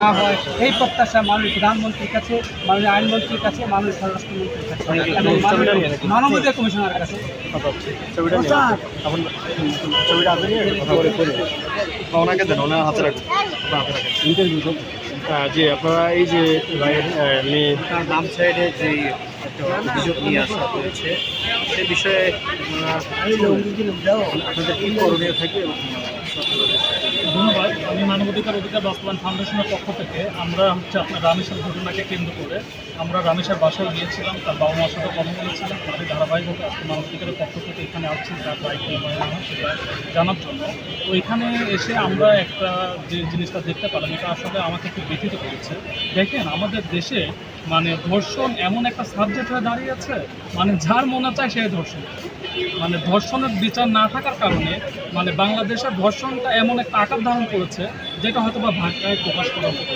না হয় এই প্রত্যাশা মাননীয় প্রধানমন্ত্রীর কাছে, মাননীয় আইনমন্ত্রীর কাছে, মাননীয় স্বরাষ্ট্রমন্ত্রীর কাছে এবং মানবাধিকার কমিশনারের কাছে। ওনাকে দেন, ওনার হাতে রাখুন। ইন্টারভিউ জি, আপনারা এই যে রায়ের মেয়ে তার বাম সাইডে যে একটা অভিযোগ নিয়ে আসা হয়েছে সে বিষয়ে আপনাদের কি করণীয় থাকবে? ধন্যবাদ। আমি মানবাধিকার বাস্তবায়ন ফাউন্ডেশনের পক্ষ থেকে আমরা আপনার রামেশের ঘটনাকে কেন্দ্র করে আমরা রামেশের বাসায় গিয়েছিলাম, তার বাবা মার সাথে কথা বলেছিলাম। তাদের ধারাবাহিকতা আজকে মানবাধিকারের পক্ষ থেকে এখানে আসছি তার দায়িত্ব সেটা জানার জন্য। তো এখানে এসে আমরা একটা যে জিনিসটা দেখতে পেলাম, এটা আসলে আমাকে খুব ব্যথিত করেছে। দেখেন, আমাদের দেশে ধর্ষণ এমন একটা সাবজেক্ট হয়ে দাঁড়িয়েছে, যার মনে চায় সে ধর্ষণ। ধর্ষণের বিচার না থাকার কারণে বাংলাদেশের ধর্ষণটা এমন একটা আকার ধারণ করেছে যেটা হয়তো বা ভাষায় প্রকাশ করা হতো।